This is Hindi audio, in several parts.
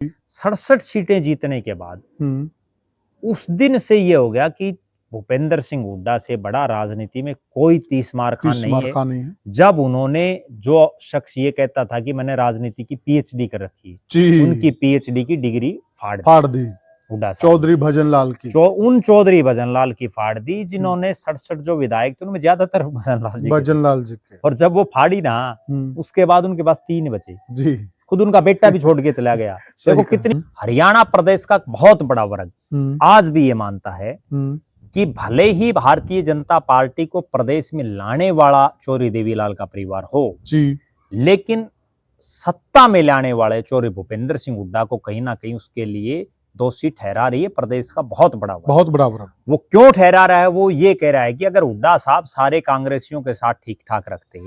67 सीटें जीतने के बाद उस दिन से ये हो गया कि भूपेंद्र सिंह हुड्डा से बड़ा राजनीति में कोई तीस मार खान नहीं है। जब उन्होंने, जो शख्स ये कहता था कि मैंने राजनीति की पीएचडी कर रखी है, उनकी पीएचडी की डिग्री फाड़ दी हुड्डा चौधरी भजनलाल की, उन चौधरी भजनलाल की फाड़ दी, जिन्होंने 67 जो विधायक थे उनमें ज्यादातर भजनलाल जी के। और जब वो फाड़ी ना, उसके बाद उनके पास 3 बचे जी। खुद उनका बेटा भी छोड़ के चला गया। देखो कितनी। हरियाणा प्रदेश का बहुत बड़ा वर्ग आज भी ये मानता है कि भले ही भारतीय जनता पार्टी को प्रदेश में लाने वाला चौधरी देवीलाल का परिवार हो जी, लेकिन सत्ता में लाने वाले चौधरी भूपेंद्र सिंह हुड्डा को कहीं ना कहीं उसके लिए दोषी ठहरा रही है प्रदेश का बहुत बड़ा वर्ग। वो क्यों ठहरा रहा है? वो ये कह रहा है कि अगर हुड्डा साहब सारे कांग्रेसियों के साथ ठीक ठाक रखते,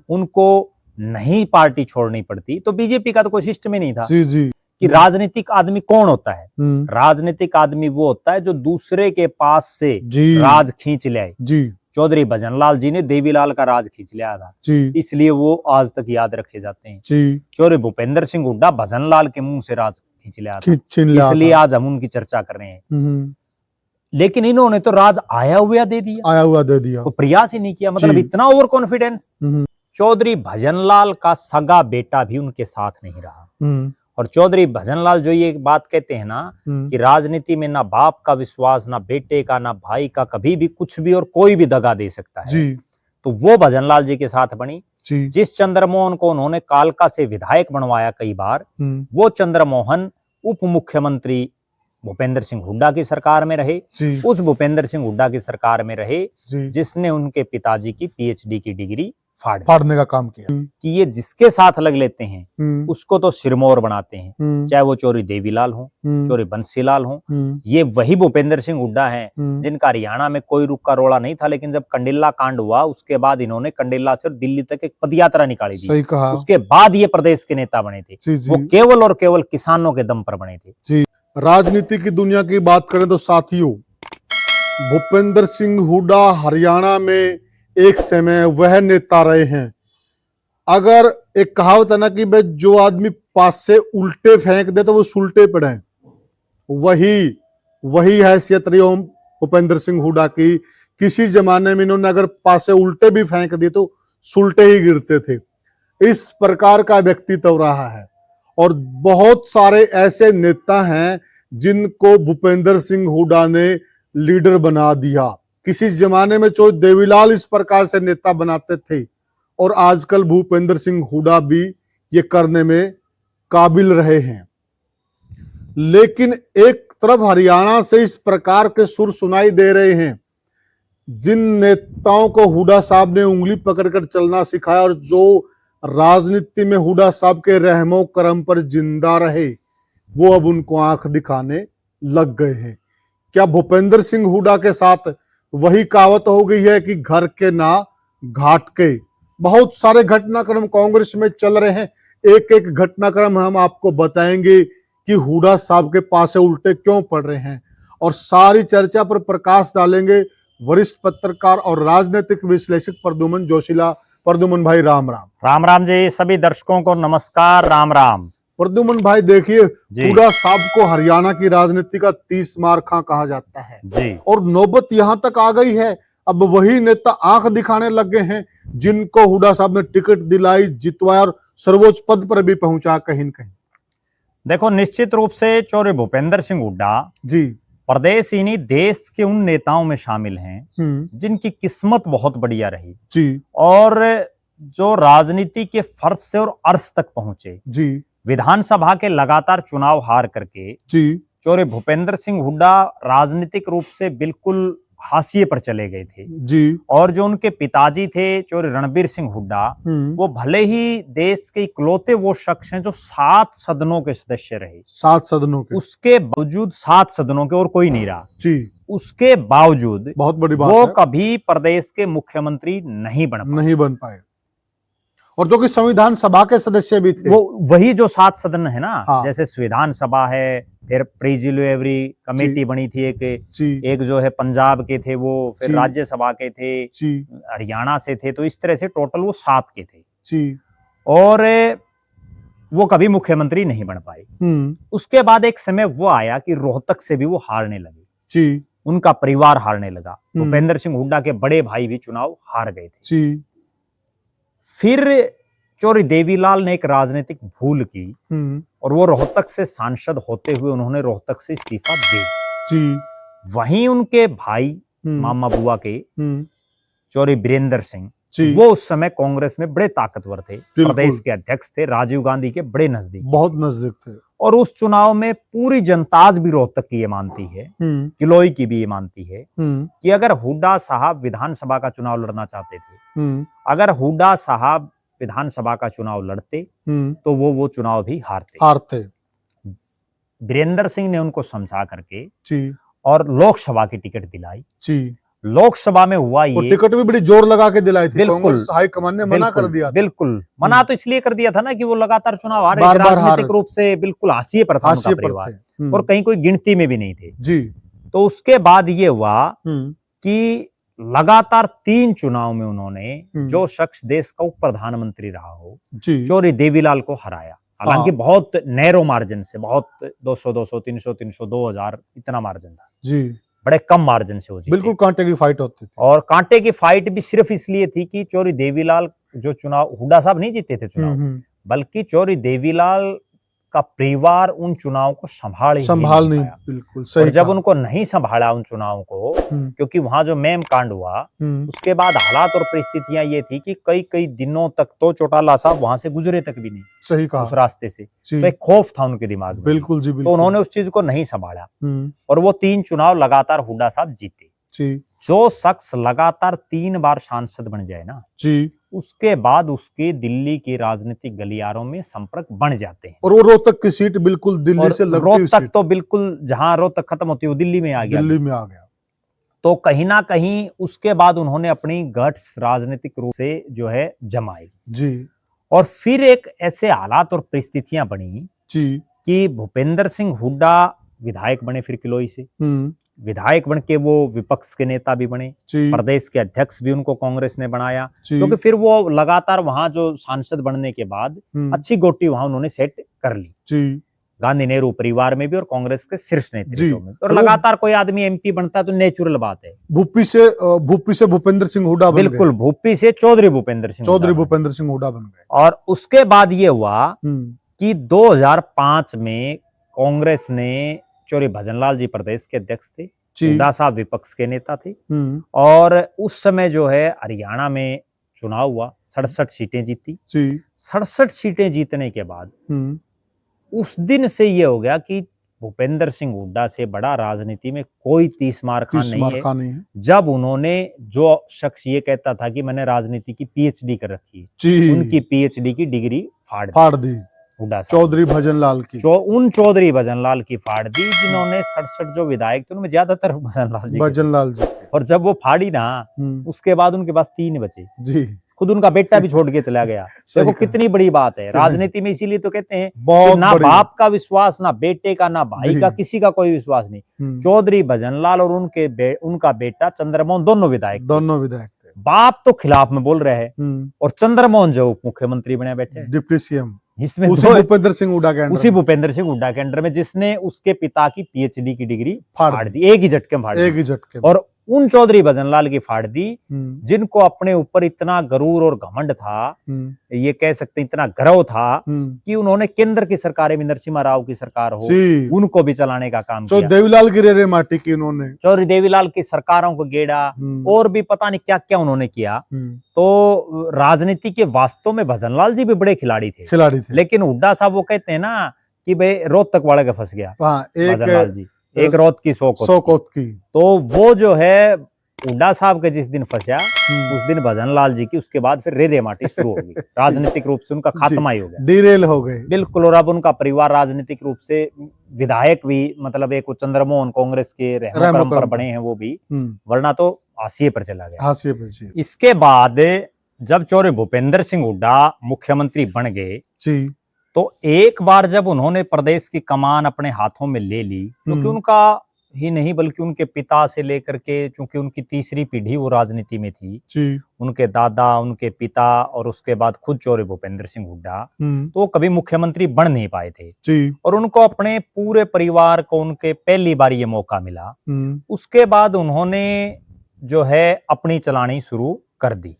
उनको नहीं पार्टी छोड़नी पड़ती, तो बीजेपी का तो कोई सिस्टम ही नहीं था जी। कि राजनीतिक आदमी कौन होता है? राजनीतिक आदमी वो होता है जो दूसरे के पास से राज खींच ले जी। चौधरी भजनलाल जी ने देवीलाल का राज खींच लिया था जी, इसलिए वो आज तक याद रखे जाते हैं जी। चौधरी भूपेंद्र सिंह हुड्डा भजनलाल के मुंह से राज खींच लिया था, इसलिए आज हम उनकी चर्चा कर रहे हैं। लेकिन इन्होंने तो राज आया हुआ दे दिया, तो प्रयास ही नहीं किया। मतलब इतना ओवर कॉन्फिडेंस। चौधरी भजनलाल का सगा बेटा भी उनके साथ नहीं रहा। और चौधरी भजनलाल जो ये बात कहते हैं ना कि राजनीति में ना बाप का विश्वास, ना बेटे का, ना भाई का, कभी भी कुछ भी और कोई भी दगा दे सकता है जी। तो वो भजनलाल जी के साथ बनी जी। जिस चंद्रमोहन को उन्होंने कालका से विधायक बनवाया कई बार, वो चंद्रमोहन उप मुख्यमंत्री भूपेंद्र सिंह हुड्डा की सरकार में रहे, उस भूपेंद्र सिंह हुड्डा की सरकार में रहे जिसने उनके पिताजी की पीएचडी की डिग्री फाड़ने का काम किया। कि ये जिसके साथ लग लेते हैं उसको तो सिरमौर बनाते हैं, चाहे वो चौधरी देवीलाल हो, चौधरी बंसीलाल हो। ये वही भूपेंद्र सिंह हुड्डा हैं जिनका हरियाणा में कोई रुका रोड़ा नहीं था, लेकिन जब कंडिल्ला कांड हुआ उसके बाद इन्होंने कंडिल्ला से दिल्ली तक एक पदयात्रा निकाली थी। सही कहा। उसके बाद ये प्रदेश के नेता बने थे। वो केवल और केवल किसानों के दम पर बने थे। राजनीति की दुनिया की बात करें तो साथियों, भूपेंद्र सिंह हुड्डा हरियाणा में एक समय वह नेता रहे हैं। अगर एक कहावत है ना कि भाई जो आदमी पास से उल्टे फेंक दे तो वो सुलटे पड़े, वही हैसियत रही भूपेंद्र सिंह हुड्डा की। किसी जमाने में इन्होंने अगर पास से उल्टे भी फेंक दिए तो सुलटे ही गिरते थे। इस प्रकार का व्यक्तित्व रहा है। और बहुत सारे ऐसे नेता हैं जिनको भूपेंद्र सिंह हुड्डा ने लीडर बना दिया। किसी जमाने में चौधरी देवीलाल इस प्रकार से नेता बनाते थे और आजकल भूपेंद्र सिंह हुड्डा भी ये करने में काबिल रहे हैं। लेकिन एक तरफ हरियाणा से इस प्रकार के सुर सुनाई दे रहे हैं जिन नेताओं को हुड्डा साहब ने उंगली पकड़कर चलना सिखाया और जो राजनीति में हुड्डा साहब के रहमो करम पर जिंदा रहे, वो अब उनको आंख दिखाने लग गए हैं। क्या भूपेंद्र सिंह हुड्डा के साथ वही कहावत हो गई है कि घर के ना घाट के? बहुत सारे घटनाक्रम कांग्रेस में चल रहे हैं। एक एक घटनाक्रम हम आपको बताएंगे कि हुड्डा साहब के पास उल्टे क्यों पड़ रहे हैं, और सारी चर्चा पर प्रकाश डालेंगे वरिष्ठ पत्रकार और राजनीतिक विश्लेषक प्रद्युमन जोशीला। प्रद्युमन भाई राम राम। राम राम जी। सभी दर्शकों को नमस्कार, राम राम। प्रद्युमन भाई देखिए, हुड्डा साहब को हरियाणा की राजनीति का 30 मार खां कहा जाता है जी। और नौबत यहां तक आ गई है, अब वही नेता आंख दिखाने लग गए हैं जिनको हुड्डा साहब ने टिकट दिलाई, जितवाया और सर्वोच्च पद पर भी पहुंचा कहीं न कहीं। देखो, निश्चित रूप से चौधरी भूपेंद्र सिंह हुड्डा जी प्रदेश ही नहीं देश के उन नेताओं में शामिल हैं जिनकी किस्मत बहुत बढ़िया रही जी, और जो राजनीति के फर्श से और अर्श तक पहुंचे जी। विधानसभा के लगातार चुनाव हार करके जी चौधरी भूपेंद्र सिंह हुड्डा राजनीतिक रूप से बिल्कुल हाशिए पर चले गए थे जी। और जो उनके पिताजी थे चौधरी रणबीर सिंह हुड्डा, वो भले ही देश के इकलौते वो शख्स हैं जो 7 सदनों के सदस्य रहे। 7 सदनों के, उसके बावजूद 7 सदनों के और कोई नहीं रहा जी। उसके बावजूद बहुत बड़ी बात वो कभी प्रदेश के मुख्यमंत्री नहीं बन पाए। और जो कि संविधान सभा के सदस्य भी थे, वो वही जो 7 सदन है ना, जैसे संविधान सभा है, फिर प्रिलिमिनरी कमेटी बनी थी एक जो है पंजाब के थे वो, फिर राज्यसभा के थे, हरियाणा से थे, तो इस तरह से टोटल वो 7 के थे। और वो कभी मुख्यमंत्री नहीं बन पाए। उसके बाद एक समय वो आया कि रोहतक से भी वो हारने लगे जी। उनका परिवार हारने लगा। भूपेंद्र सिंह हुड्डा के बड़े भाई भी चुनाव हार गए थे जी। फिर चौधरी देवीलाल ने एक राजनीतिक भूल की और वो रोहतक से सांसद होते हुए उन्होंने रोहतक से इस्तीफा दे जी। वहीं उनके भाई मामा बुआ के चौधरी बीरेंद्र सिंह वो उस समय कांग्रेस में बड़े ताकतवर थे, प्रदेश के अध्यक्ष थे, राजीव गांधी के बड़े नजदीक, बहुत नजदीक थे। और उस चुनाव में पूरी जनता आज भी रोहतक की ये मानती है, किलोई की भी ये मानती है कि अगर हुड्डा साहब विधानसभा का चुनाव लड़ना चाहते थे, अगर हुड्डा साहब विधानसभा का चुनाव लड़ते तो वो चुनाव भी हारते। बीरेंद्र सिंह ने उनको समझा करके और लोकसभा की टिकट दिलाई। लोकसभा में हुआ ये, टिकट भी बड़ी जोर लगा के दिलाई थी, कांग्रेस हाईकमान ने मना कर दिया था। बिल्कुल मना तो इसलिए कर दिया था ना कि वो लगातार चुनाव हारे, राजनीतिक रूप से बिल्कुल हाशिए पर था उनका परिवार और कहीं कोई गिनती में भी नहीं थे जी। तो उसके बाद ये हुआ कि लगातार 3 चुनाव में उन्होंने जो शख्स देश का उप प्रधानमंत्री रहा हो चौधरी देवीलाल को हराया। हालांकि बहुत नैरो मार्जिन से, बहुत 200, 300, 2000 इतना मार्जिन था जी, बड़े कम मार्जिन से हो जीते। बिल्कुल कांटे की फाइट होती थी और कांटे की फाइट भी सिर्फ इसलिए थी कि चौधरी देवीलाल जो चुनाव, हुड्डा साहब नहीं जीते थे चुनाव, बल्कि चौधरी देवीलाल का परिवार उन चुनाव को संभाल नहीं, बिल्कुल सही। और जब उनको नहीं संभाला उन चुनाव को, क्योंकि वहां जो मेम कांड हुआ उसके बाद हालात और परिस्थितियां ये थी कि कई दिनों तक तो चौटाला साहब वहां से गुजरे तक भी नहीं, सही कहा, उस रास्ते से। तो एक खौफ था उनके दिमाग में, बिल्कुल जी, बिल्कुल। तो उन्होंने उस चीज को नहीं संभाला और वो 3 चुनाव लगातार हुड्डा साहब जीते। जो शख्स लगातार 3 बार सांसद बन जाए ना जी, उसके बाद उसके दिल्ली के राजनीतिक गलियारों में संपर्क बन जाते हैं। और वो रोहतक की सीट बिल्कुल दिल्ली से लगती, रोहतक तो बिल्कुल जहां रोहतक खत्म होती है वो दिल्ली में आ गया। तो कहीं ना कहीं उसके बाद उन्होंने अपनी गट्स राजनीतिक रूप से जो है जमाई जी, और फिर एक ऐसे हालात और परिस्थितियां बनी जी कि भूपेंद्र सिंह हुड्डा विधायक बने, फिर किलोई से विधायक बन के वो विपक्ष के नेता भी बने, प्रदेश के अध्यक्ष भी उनको कांग्रेस ने बनाया, क्योंकि फिर वो लगातार वहां जो सांसद बनने के बाद अच्छी गोटी वहां उन्होंने सेट कर ली, गांधी नेहरू परिवार में भी और कांग्रेस के शीर्ष नेतृत्व में। और लगातार कोई आदमी एमपी बनता है तो नेचुरल बात है। भूपी से भूपेंद्र सिंह हुड्डा बन गए। बिल्कुल, भूपी से चौधरी भूपेंद्र सिंह हुड्डा बन गए। और उसके बाद ये हुआ कि 2005 में कांग्रेस ने, चौधरी भजनलाल जी प्रदेश के अध्यक्ष थे, हुड्डा साहब विपक्ष के नेता थे, और उस समय जो है हरियाणा में चुनाव हुआ, 67 सीटें जीती। 67 सीटें जीतने के बाद उस दिन से ये हो गया कि भूपेंद्र सिंह हुड्डा से बड़ा राजनीति में कोई 30 मार खान नहीं है। जब उन्होंने, जो शख्स ये कहता था कि मैंने राजनीति की पीएचडी कर रखी है, उनकी पीएचडी की डिग्री फाड़ दी चौधरी भजनलाल की, उन चौधरी भजनलाल की फाड़ दी, जिन्होंने 67 जो विधायक थे उनमें ज्यादातर भजनलाल जी और जब वो फाड़ी ना उसके बाद उनके पास 3 बचे जी, खुद उनका बेटा भी छोड़ के चला गया। देखो कितनी बड़ी बात है राजनीति में, इसीलिए तो कहते हैं कि ना बाप का विश्वास, ना बेटे का, ना भाई का, किसी का कोई विश्वास नहीं। चौधरी भजनलाल और उनका बेटा चंद्रमोहन दोनों विधायक थे। बाप तो खिलाफ में बोल रहे हैं और चंद्रमोहन जो मुख्यमंत्री बने बैठे, डिप्टी सीएम, इसमें उसी भूपेंद्र सिंह हुड्डा के अंडर में, जिसने उसके पिता की पीएचडी की डिग्री फाड़ दी, एक ही झटके में फाड़ दी। और उन चौधरी भजनलाल की फाड़ दी जिनको अपने ऊपर इतना गरूर और घमंड था, ये कह सकते इतना गर्व था कि उन्होंने केंद्र की सरकारें में, नरसिम्हा राव की सरकार हो, उनको भी चलाने का काम किया। देवीलाल की रेरे माटी की उन्होंने, चौधरी देवीलाल की सरकारों को गेड़ा और भी पता नहीं क्या क्या उन्होंने किया। तो राजनीति के वास्तव में भजनलाल जी भी बड़े खिलाड़ी थे। लेकिन हुड्डा साहब वो कहते हैं ना कि भाई रोहतक वाले का फंस गया भजनलाल जी, एक रोहत की सोकोत की। तो वो जो है हुड्डा साहब के जिस दिन फंसा उस दिन भजनलाल जी की, उसके बाद फिर रेरे माटी शुरू हो गई। राजनीतिक रूप से उनका खात्मा ही हो गया, डीरेल हो गए बिल्कुल। और अब उनका परिवार राजनीतिक रूप से विधायक भी, मतलब एक चंद्रमोहन कांग्रेस के रहनुमा पर बने हैं वो भी, वरना तो हाशिए पर चला गया। इसके बाद जब चौधरी भूपेंद्र सिंह हुड्डा मुख्यमंत्री बन गए तो एक बार जब उन्होंने प्रदेश की कमान अपने हाथों में ले ली, क्योंकि उनका ही नहीं बल्कि उनके पिता से लेकर के, चूंकि उनकी तीसरी पीढ़ी वो राजनीति में थी जी, उनके दादा, उनके पिता और उसके बाद खुद चौधरी भूपेंद्र सिंह हुड्डा, तो वो कभी मुख्यमंत्री बन नहीं पाए थे जी, और उनको अपने पूरे परिवार को उनके पहली बार ये मौका मिला। उसके बाद उन्होंने जो है अपनी चलानी शुरू कर दी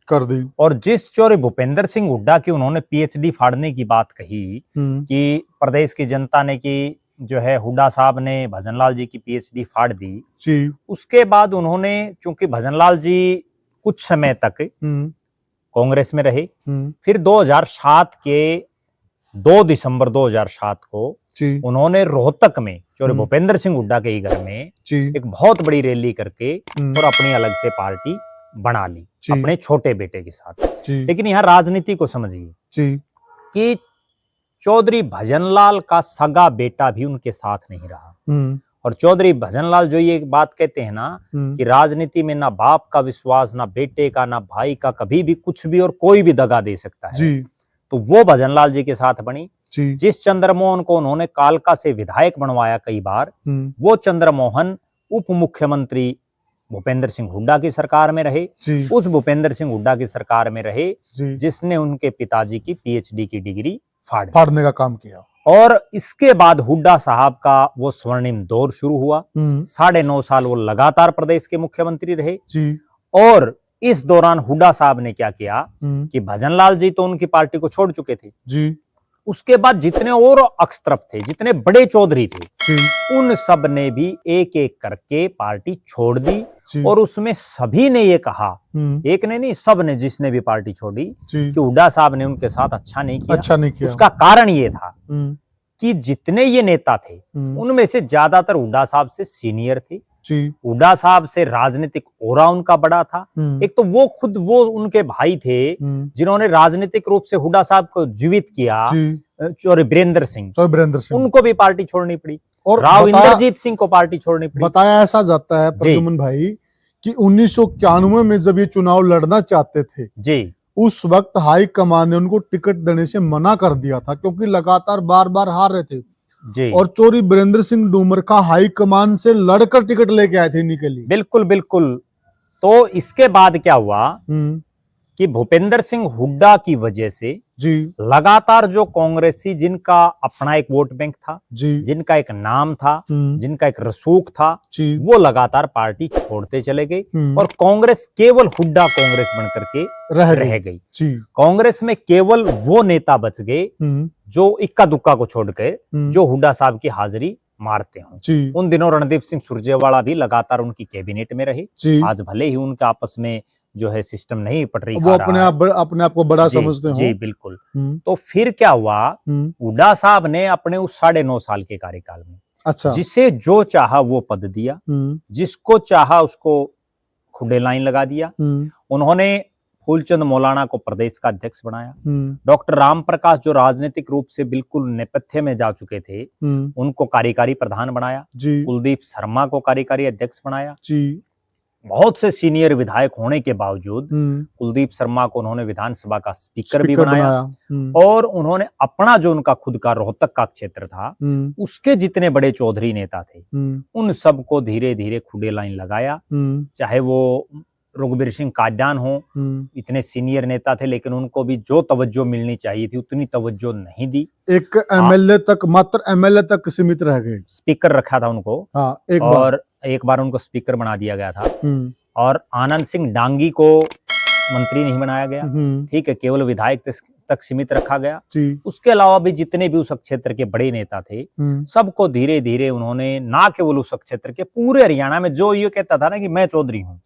और जिस चौधरी भूपेंद्र सिंह हुड्डा की उन्होंने पीएचडी फाड़ने की बात कही कि प्रदेश की जनता ने की जो है हुड्डा साहब ने भजनलाल जी की पीएचडी फाड़ दी जी। उसके बाद उन्होंने, चूंकि भजनलाल जी कुछ समय तक कांग्रेस में रहे, फिर 2007 के 2 दिसंबर 2007 को उन्होंने रोहतक में चौधरी भूपेंद्र सिंह हुड्डा के ही घर में एक बहुत बड़ी रैली करके और अपनी अलग से पार्टी बना ली अपने छोटे बेटे के साथ। लेकिन यहाँ राजनीति को समझिए कि चौधरी भजनलाल का सगा बेटा भी उनके साथ नहीं रहा और चौधरी भजनलाल जो ये बात कहते हैं ना कि राजनीति में ना बाप का विश्वास, ना बेटे का, ना भाई का, कभी भी कुछ भी और कोई भी दगा दे सकता है, तो वो भजनलाल जी के साथ बनी। जिस चंद्रमोहन को उन्होंने कालका से विधायक बनवाया कई बार, वो चंद्रमोहन उप मुख्यमंत्री भूपेंद्र सिंह हुड्डा की सरकार में रहे, उस भूपेंद्र सिंह हुड्डा की सरकार में रहे जिसने उनके पिताजी की पीएचडी की डिग्री फाड़ने का काम किया। और इसके बाद हुड्डा साहब का वो स्वर्णिम दौर शुरू हुआ। 9.5 साल वो लगातार प्रदेश के मुख्यमंत्री रहे और इस दौरान हुड्डा साहब ने क्या किया कि भजनलाल जी तो उनकी पार्टी को छोड़ चुके थे जी। उसके बाद जितने और अक्षत्रप थे, जितने बड़े चौधरी थे, उन सब ने भी एक एक करके पार्टी छोड़ दी और उसमें सभी ने ये कहा, एक ने नहीं, सब ने, जिसने भी पार्टी छोड़ी, कि हुड्डा साहब ने उनके साथ अच्छा नहीं किया। उसका कारण ये था कि जितने ये नेता थे उनमें से ज्यादातर हुड्डा साहब से सीनियर थे, हुड्डा साहब से राजनीतिक ओरा उनका बड़ा था। एक तो वो खुद वो उनके भाई थे जिन्होंने राजनीतिक रूप से हुड्डा साहब को जीवित किया, चौधरी बीरेंद्र सिंह, उनको भी पार्टी छोड़नी पड़ी और राव इंद्रजीत सिंह को पार्टी छोड़नी पड़ी। बताया ऐसा जाता है प्रद्युम्न भाई कि 1991 में जब ये चुनाव लड़ना चाहते थे जी, उस वक्त हाई कमान ने उनको टिकट देने से मना कर दिया था क्योंकि लगातार बार बार हार रहे थे जी। और चौधरी बीरेंद्र सिंह डूमर का हाई कमान से लड़कर टिकट लेके आए थे इन्हीं के लिए। बिल्कुल बिल्कुल। तो इसके बाद क्या हुआ कि भूपेंद्र सिंह हुड्डा की वजह से जी लगातार जो कांग्रेसी जिनका अपना एक वोट बैंक था जी, जिनका एक नाम था, जिनका एक रसूख था, वो लगातार पार्टी छोड़ते चले गए और कांग्रेस केवल हुड्डा कांग्रेस बनकर के रह गई। कांग्रेस में केवल वो नेता बच गए जो इक्का दुक्का को छोड़कर जो हुड्डा साहब की हाजिरी मारते हों। उन दिनों रणदीप सिंह सुरजेवाला भी लगातार उनकी कैबिनेट में रहे। आज भले ही उनका आपस में जो है सिस्टम नहीं पटरी वो अपने आप को बड़ा समझते हो जी बिल्कुल। तो फिर क्या हुआ, हुड्डा साहब ने अपने उस 9.5 साल के कार्यकाल में अच्छा जिसे जो चाहा वो पद दिया, जिसको चाहा उसको खुडे लाइन लगा दिया। उन्होंने फूलचंद मौलाना को प्रदेश का अध्यक्ष बनाया, डॉक्टर राम प्रकाश जो राजनीतिक रूप से बिल्कुल नेपथ्य में जा चुके थे उनको कार्यकारी प्रधान बनाया, कुलदीप शर्मा को कार्यकारी अध्यक्ष बनाया। बहुत से सीनियर विधायक होने के बावजूद कुलदीप शर्मा को उन्होंने विधानसभा का स्पीकर भी बनाया और उन्होंने अपना जो उनका खुद का रोहतक का क्षेत्र था उसके जितने बड़े चौधरी नेता थे उन सबको धीरे धीरे खुडे लाइन लगाया। चाहे वो रघुवीर सिंह काद्यान हो, इतने सीनियर नेता थे लेकिन उनको भी जो तवज्जो मिलनी चाहिए थी उतनी तवज्जो नहीं दी। एक एमएलए तक, मात्र एमएलए तक सीमित रह गए। स्पीकर रखा था उनको एक बार उनको स्पीकर बना दिया गया था और आनंद सिंह डांगी को मंत्री नहीं बनाया गया, ठीक है, केवल विधायक तक सीमित रखा गया। उसके अलावा भी जितने भी उस क्षेत्र के बड़े नेता थे सबको धीरे धीरे उन्होंने, ना केवल उस क्षेत्र के, पूरे हरियाणा में जो ये कहता था ना कि मैं चौधरी हूँ,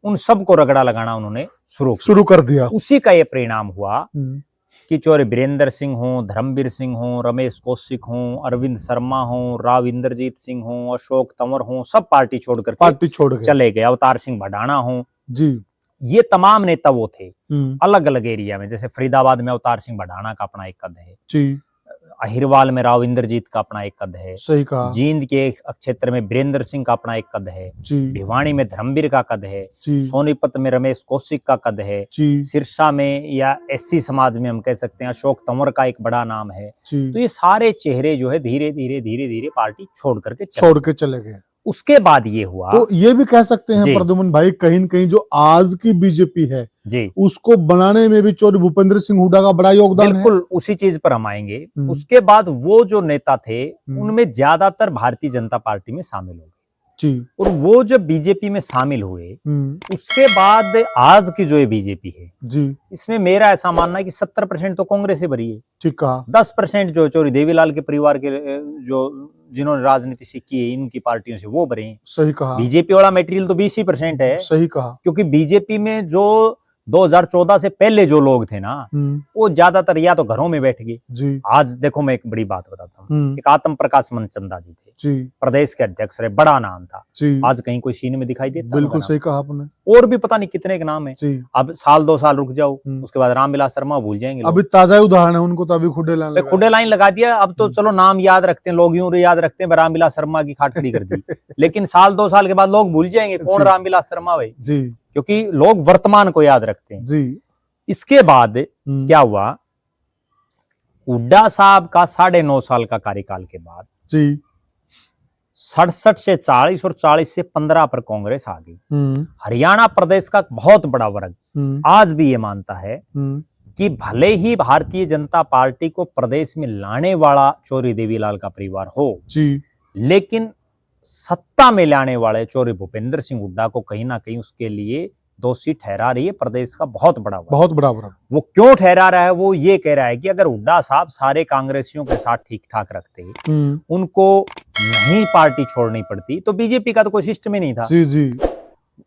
उन सबको रगड़ा लगाना उन्होंने शुरू कर दिया। उसी का ये परिणाम हुआ कि चौधरी बीरेंद्र सिंह हो, धर्मवीर सिंह हो, रमेश कौशिक हो, अरविंद शर्मा हो, राव इंद्रजीत सिंह हो, अशोक तंवर हो, सब पार्टी छोड़ चले गए। अवतार सिंह भडाना हो जी, ये तमाम नेता वो थे अलग अलग एरिया में। जैसे फरीदाबाद में अवतार सिंह भडाना का अपना एक कद है जी, अहिरवाल में राव इंद्रजीत का अपना एक कद है, सही कहा। जींद के क्षेत्र में बीरेंद्र सिंह का अपना एक कद है, भिवानी में धर्मवीर का कद है, सोनीपत में रमेश कौशिक का कद है, सिरसा में या एससी समाज में हम कह सकते हैं अशोक तंवर का एक बड़ा नाम है। तो ये सारे चेहरे जो है धीरे धीरे पार्टी छोड़ के चले गए। उसके बाद ये हुआ। तो ये भी कह सकते हैं प्रद्युमन भाई, कहीं न कहीं जो आज की बीजेपी है जी, उसको बनाने में भी चौधरी भूपेंद्र सिंह हुड्डा का बड़ा योगदान है। बिल्कुल उसी चीज पर हम आएंगे। उसके बाद वो जो नेता थे उनमें ज्यादातर भारतीय जनता पार्टी में शामिल हो गए जी, और वो जब बीजेपी में शामिल हुए उसके बाद आज की जो ये बीजेपी है जी, इसमें मेरा ऐसा मानना है कि 70% तो कांग्रेस से भरी है। ठीक कहा। 10% जो चौधरी देवीलाल के परिवार के जो जिन्होंने राजनीति सीखी है इनकी पार्टियों से वो भरे हैं। सही कहा। बीजेपी वाला मटेरियल तो 20% है। सही कहा। क्योंकि बीजेपी में जो 2014 से पहले जो लोग थे ना वो ज्यादातर या तो घरों में बैठ गए। आज देखो मैं एक बड़ी बात बताता हूँ, एक आत्म प्रकाश मनचंदा जी थे, प्रदेश के अध्यक्ष रहे, बड़ा नाम था, आज कहीं कोई सीन में दिखाई देता? बिल्कुल सही कहा आपने। और भी पता नहीं कितने के नाम है। अब साल 2 साल रुक जाओ उसके बाद रामविलास शर्मा भूल जाएंगे। अभी ताजा उदाहरण है, उनको तो अभी खुडे लाइन लगा दिया। अब तो चलो नाम याद रखते हैं लोग, यूं याद रखते हैं रामविलास शर्मा की खाट खड़ी कर दी लेकिन साल 2 साल के बाद लोग भूल जाएंगे कौन रामविलास शर्मा भाई जी, क्योंकि लोग वर्तमान को याद रखते हैं जी। इसके बाद क्या हुआ, हुड्डा साहब का 9.5 साल का कार्यकाल के बाद जी 67 से 40 और 40 से 15 पर कांग्रेस आ गई। हरियाणा प्रदेश का बहुत बड़ा वर्ग आज भी ये मानता है कि भले ही भारतीय जनता पार्टी को प्रदेश में लाने वाला चौधरी देवीलाल का परिवार हो जी, लेकिन सत्ता में लाने वाले चौधरी भूपेंद्र सिंह हुड्डा को कहीं ना कहीं उसके लिए दोषी ठहरा रही है प्रदेश का बहुत बड़ा वर्ग। वो क्यों ठहरा रहा है? वो ये कह रहा है कि अगर हुड्डा साहब सारे कांग्रेसियों के साथ ठीक ठाक रखते, उनको नहीं पार्टी छोड़नी पड़ती, तो बीजेपी का तो कोई सिस्टम ही नहीं था जी जी।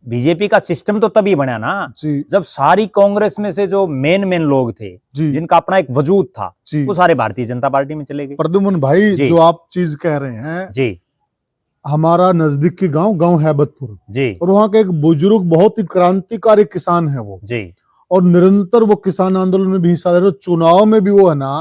बीजेपी का सिस्टम तो तभी बना ना जब सारी कांग्रेस में से जो मेन लोग थे जिनका अपना एक वजूद था वो सारे भारतीय जनता पार्टी में चले गए। प्रद्युमन भाई जो आप चीज कह रहे हैं जी, हमारा नजदीक की गांव हैबतपुर जी, और वहाँ के एक बुजुर्ग बहुत ही क्रांतिकारी किसान है वो जी, और निरंतर वो किसान आंदोलन में भी हिस्सा ले रहे। चुनाव में भी वो है ना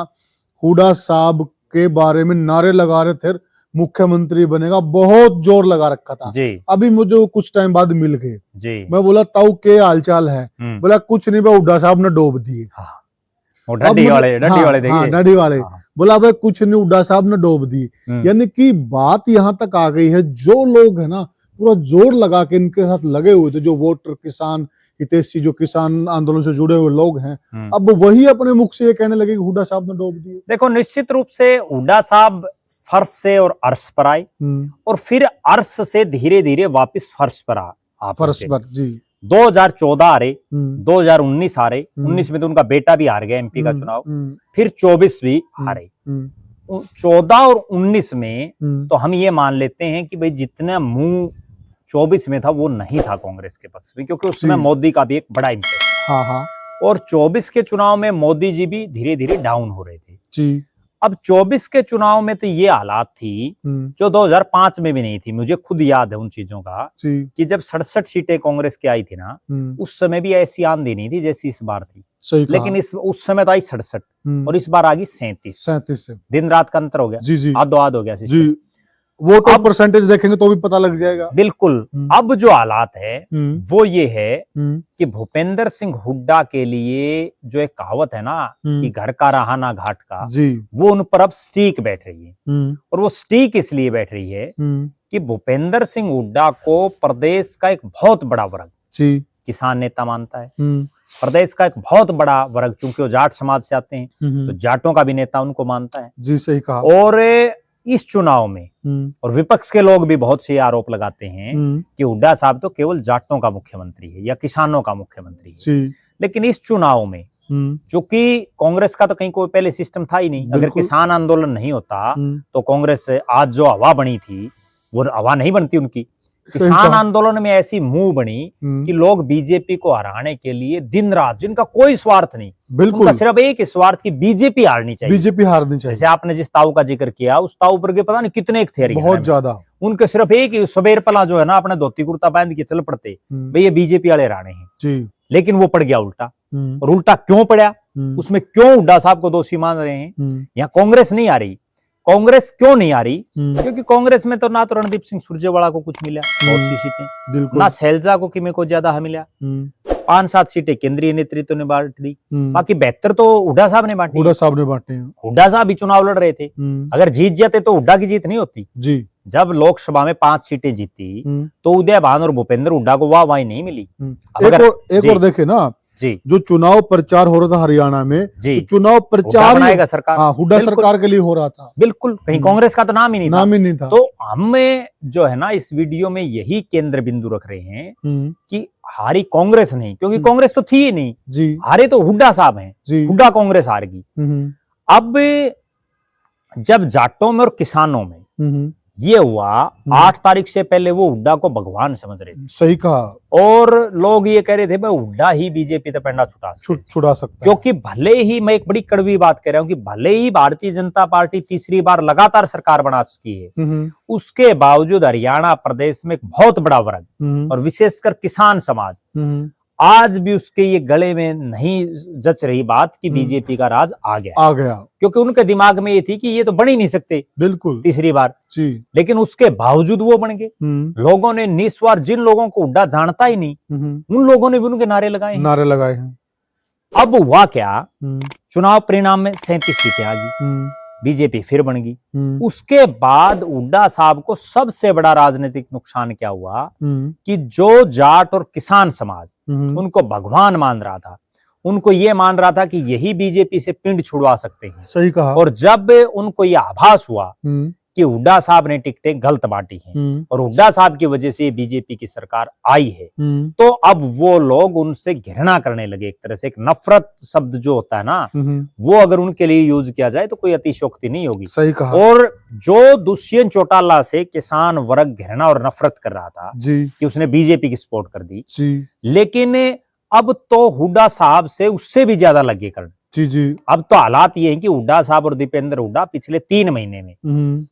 हुड्डा साहब के बारे में नारे लगा रहे थे, मुख्यमंत्री बनेगा, बहुत जोर लगा रखा था जी। अभी मुझे कुछ टाइम बाद मिल गए जी, मैं बोला ताऊ के हालचाल है? बोला कुछ नहीं भाई, हुड्डा साहब ने डोब दिए। डडी वाले बोला भाई कुछ नहीं, हुड्डा साहब ने डोब दी। यानी कि बात यहाँ तक आ गई है, जो लोग है ना पूरा जोर लगा के इनके साथ लगे हुए थे, जो वोटर किसान हितैषी जो किसान आंदोलन से जुड़े हुए लोग हैं, अब वही अपने मुख से ये कहने लगे कि हुड्डा साहब ने डोब दिए। देखो निश्चित रूप से हुड्डा साहब फर्श से और अर्श पर आए और फिर अर्श से धीरे धीरे वापिस फर्श पर फर्श पर जी 2014 आ रहे, 2019 आ रहे, 19 में तो उनका बेटा भी हार गया एमपी का चुनाव, फिर 24 भी हारे। 14 और 19 में तो हम ये मान लेते हैं कि भाई जितना मुंह 24 में था वो नहीं था कांग्रेस के पक्ष में, क्योंकि उसमें मोदी का भी एक बड़ा इम्पैक्ट। और 24 के चुनाव में मोदी जी भी धीरे धीरे डाउन हो रहे थे जी। अब 24 के चुनाव में तो ये हालात थी जो 2005 में भी नहीं थी। मुझे खुद याद है उन चीजों का कि जब 67 सीटें कांग्रेस की आई थी ना, उस समय भी ऐसी आंधी नहीं थी जैसी इस बार थी, लेकिन उस समय तो आई 67 और इस बार आ गई 37 दिन रात का अंतर हो गया जी, आध हो गया जी। वो तो परसेंटेज देखेंगे तो भी पता लग जाएगा। बिल्कुल। अब जो हालात है वो ये है कि भूपेंद्र सिंह हुड्डा के लिए जो एक कहावत है ना कि घर का रहाना घाट का जी, वो उन पर अब स्टीक बैठ रही है। और वो स्टीक इसलिए बैठ रही है कि भूपेंद्र सिंह हुड्डा को प्रदेश का एक बहुत बड़ा वर्ग जी किसान नेता मानता है, प्रदेश का एक बहुत बड़ा वर्ग, चूंकि वो जाट समाज से आते हैं तो जाटों का भी नेता उनको मानता है जी। सही कहा। और इस चुनाव में और विपक्ष के लोग भी बहुत से आरोप लगाते हैं कि हुड्डा साहब तो केवल जाटों का मुख्यमंत्री है या किसानों का मुख्यमंत्री है। लेकिन इस चुनाव में चूंकि कांग्रेस का तो कहीं कोई पहले सिस्टम था ही नहीं, अगर किसान आंदोलन नहीं होता तो कांग्रेस आज जो हवा बनी थी वो हवा नहीं बनती उनकी। किसान आंदोलन में ऐसी मुंह बनी कि लोग बीजेपी को हराने के लिए दिन रात, जिनका कोई स्वार्थ नहीं, बिल्कुल सिर्फ एक ही स्वार्थ की बीजेपी हारनी चाहिए, बीजेपी हारनी चाहिए। जैसे आपने जिस ताऊ का जिक्र किया उस ताऊ पर के पता नहीं कितने थे, बहुत ज्यादा। उनके सिर्फ एक ही सबेर पला जो है ना अपने धोती कुर्ता बांध के चल पड़ते भाई ये बीजेपी वाले राणे हैं जी। लेकिन वो पड़ गया उल्टा। और उल्टा क्यों पड़ा, उसमें क्यों हुड्डा साहब को दोषी मान रहे हैं? यहाँ कांग्रेस नहीं आ रही। कांग्रेस क्यों नहीं आ रही? क्योंकि कांग्रेस में तो ना तो रणदीप सिंह सुरजेवाला को कुछ मिला बहुत सी सीटें, ना शैलजा को किमे को ज्यादा मिला, 5-7 सीटें केंद्रीय नेतृत्व ने बांट दी, बाकी 72 तो हुड्डा साहब ने बांटी। हुड्डा साहब ने बांटे। हुड्डा साहब भी चुनाव लड़ रहे थे, अगर जीत जाते तो हुड्डा की जीत नहीं होती जी। जब लोकसभा में 5 सीटें जीती तो उदय भान और भूपेंद्र हुड्डा को वाहवाही नहीं मिली। एक और देखे ना जी, जो चुनाव प्रचार हो रहा था हरियाणा में, जी, तो चुनाव प्रचार बनाएगा सरकार, हुड्डा सरकार के लिए हो रहा था। बिल्कुल, कहीं कांग्रेस का तो नाम ही नहीं था। तो हमें जो है ना इस वीडियो में यही केंद्र बिंदु रख रहे हैं कि हारी कांग्रेस नहीं, क्योंकि कांग्रेस तो थी ही नहीं जी, हारे तो हुड्डा साहब हैं, हुड्डा कांग्रेस हार गई। अब जब जाटों में और किसानों में ये हुआ, 8 तारीख से पहले वो हुड्डा को भगवान समझ रहे थे। सही कहा। और लोग ये कह रहे थे भाई हुड्डा ही बीजेपी का पेंडा छुड़ा सकता है, क्योंकि भले ही, मैं एक बड़ी कड़वी बात कह रहा हूं कि भले ही भारतीय जनता पार्टी तीसरी बार लगातार सरकार बना चुकी है, उसके बावजूद हरियाणा प्रदेश में एक बहुत बड़ा वर्ग और विशेषकर किसान समाज आज भी उसके ये गले में नहीं जच रही बात कि बीजेपी का राज आ गया, क्योंकि उनके दिमाग में ये थी कि ये तो बन ही नहीं सकते बिल्कुल तीसरी बार जी। लेकिन उसके बावजूद वो बन गए। लोगों ने निस्वार, जिन लोगों को हुड्डा जानता ही नहीं, उन लोगों ने भी उनके नारे लगाए हैं। अब हुआ क्या, चुनाव परिणाम में 37 सीटें आ गई, बीजेपी फिर बन गई। उसके बाद हुड्डा साहब को सबसे बड़ा राजनीतिक नुकसान क्या हुआ कि जो जाट और किसान समाज उनको भगवान मान रहा था, उनको ये मान रहा था कि यही बीजेपी से पिंड छुड़वा सकते हैं। सही कहा। और जब उनको ये आभास हुआ कि हुड्डा साहब ने टिकटें गलत बांटी हैं और हुड्डा साहब की वजह से बीजेपी की सरकार आई है, तो अब वो लोग उनसे घृणा करने लगे। एक तरह से एक नफरत शब्द जो होता है ना, वो अगर उनके लिए यूज किया जाए तो कोई अतिशयोक्ति नहीं होगी। सही कहा। और जो दुष्यंत चौटाला से किसान वर्ग घृणा और नफरत कर रहा था जी, कि उसने बीजेपी की सपोर्ट कर दी जी, लेकिन अब तो हुड्डा साहब से उससे भी ज्यादा लगे करने जी जी। अब तो हालात ये है कि हुड्डा साहब और दीपेंद्र हुड्डा पिछले 3 महीने में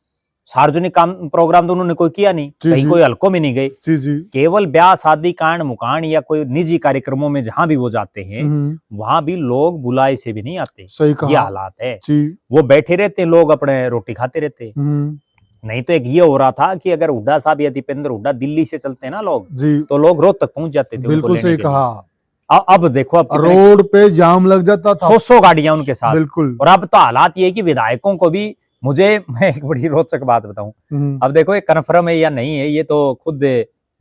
सार्वजनिक काम प्रोग्राम तो उन्होंने कोई किया नहीं, कहीं कोई हल्कों में नहीं गए जी जी। केवल ब्याह शादी कांड मुकांड या कोई निजी कार्यक्रमों में जहां भी वो जाते हैं वहां भी लोग बुलाए से भी नहीं आते। सही कहा। ये हालात है जी। वो बैठे रहते, लोग अपने रोटी खाते रहते। नहीं तो एक ये हो रहा था कि अगर हुड्डा साहब या दीपेंद्र हुड्डा दिल्ली से चलते हैं ना लोग जी, तो लोग रोड तक पहुंच जाते थे। बिल्कुल सही कहा। अब देखो, अब रोड पे जाम लग जाता था, 100 गाड़ियां उनके साथ। बिल्कुल। और अब तो हालात ये कि विधायकों को भी, मैं एक बड़ी रोचक बात बताऊं, अब देखो ये कन्फर्म है या नहीं है ये तो खुद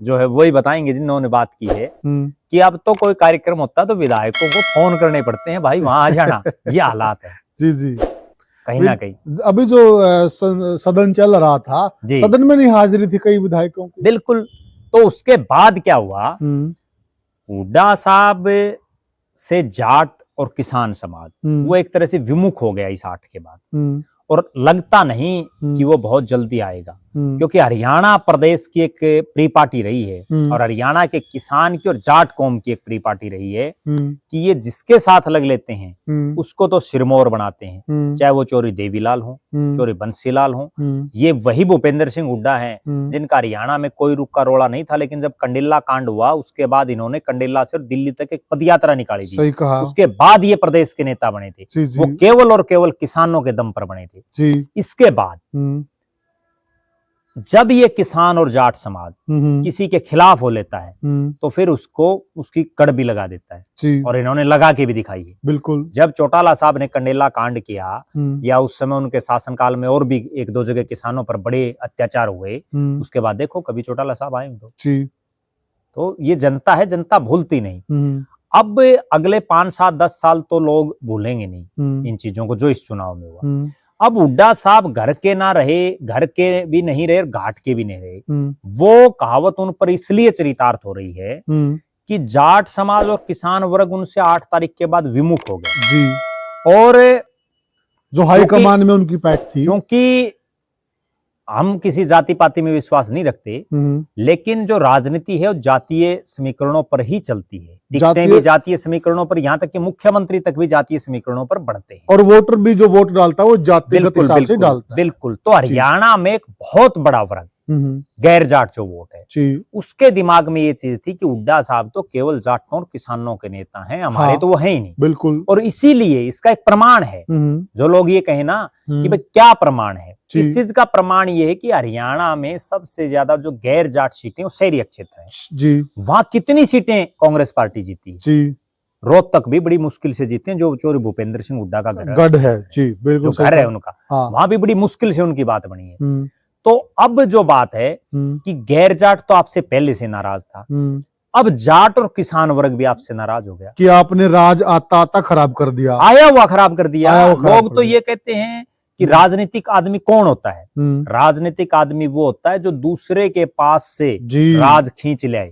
जो है वही बताएंगे जिन्होंने बात की है, कि अब तो कोई कार्यक्रम होता तो विधायकों को फोन करने पड़ते हैं, भाई वहां आ जाना। ये हालात है जी जी। कहीं ना कहीं अभी जो सदन चल रहा था, सदन में नहीं हाजिरी थी कई विधायकों की। बिल्कुल। तो उसके बाद क्या हुआ, हुड्डा साहब से जाट और किसान समाज वो एक तरह से विमुख हो गया इस 8 के बाद, और लगता नहीं कि वो बहुत जल्दी आएगा, क्योंकि हरियाणा प्रदेश की एक प्री पार्टी रही है और हरियाणा के किसान की और जाट कौम की एक प्री पार्टी रही है कि ये जिसके साथ लग लेते हैं उसको तो सिरमौर बनाते हैं, चाहे वो चौरी देवीलाल हो, चौरी बंसीलाल हो। ये वही भूपेंद्र सिंह हुड्डा हैं जिनका हरियाणा में कोई रुका रोड़ा नहीं था, लेकिन जब कंडेला कांड हुआ उसके बाद इन्होंने कंडेला से दिल्ली तक एक पदयात्रा निकाली थी। सही कहा। उसके बाद ये प्रदेश के नेता बने थे। वो केवल और केवल किसानों के दम पर बने थे जी। इसके बाद जब ये किसान और जाट समाज किसी के खिलाफ हो लेता है तो फिर उसको उसकी कड़ भी लगा देता है जी। और इन्होंने लगा के भी दिखाई है। बिल्कुल। जब चौटाला साहब ने कंडेला कांड किया या उस समय उनके शासनकाल में और भी 1-2 जगह किसानों पर बड़े अत्याचार हुए, उसके बाद देखो कभी चौटाला साहब आए तो ये जनता है, जनता भूलती नहीं। अब अगले 5, 7, 10 साल तो लोग भूलेंगे नहीं इन चीजों को जो इस चुनाव में हुआ। अब हुड्डा साहब घर के ना रहे, घर के भी नहीं रहे और घाट के भी नहीं रहे। वो कहावत उन पर इसलिए चरितार्थ हो रही है कि जाट समाज और किसान वर्ग उनसे 8 तारीख के बाद विमुख हो गए जी। और जो हाईकमान में उनकी पैठ थी, क्योंकि हम किसी जाति पाति में विश्वास नहीं रखते, लेकिन जो राजनीति है वो जातीय समीकरणों पर ही चलती है। टिकटें भी जातीय समीकरणों पर, यहाँ तक कि मुख्यमंत्री तक भी जातीय समीकरणों पर बढ़ते हैं। और वोटर भी जो वोट डालता है वो जातिगत हिसाब से डालता है। बिल्कुल। तो हरियाणा में एक बहुत बड़ा वर्ग गैर जाट जो वोट है, उसके दिमाग में ये चीज थी कि हुड्डा साहब तो केवल जाटों और किसानों के नेता हैं, हमारे तो वो है ही नहीं। बिल्कुल। और इसीलिए इसका एक प्रमाण है, जो लोग ये कहे ना कि भाई क्या प्रमाण है, इस चीज का प्रमाण ये है कि हरियाणा में सबसे ज्यादा जो गैर जाट सीटें शहरी क्षेत्र है जी, वहां कितनी सीटें कांग्रेस पार्टी जीती जी। रोहतक भी बड़ी मुश्किल से जीते हैं, जो चौरी भूपेंद्र सिंह हुड्डा का गढ़ है जी। बिल्कुल घर है उनका, वहां भी बड़ी मुश्किल से उनकी बात बनी है। तो अब जो बात है कि गैर जाट तो आपसे पहले से नाराज था, अब जाट और किसान वर्ग भी आपसे नाराज हो गया कि आपने राज आता आता खराब कर दिया, आया हुआ खराब कर दिया। लोग तो ये कहते हैं कि राजनीतिक आदमी कौन होता है? राजनीतिक आदमी वो होता है जो दूसरे के पास से राज खींच ले।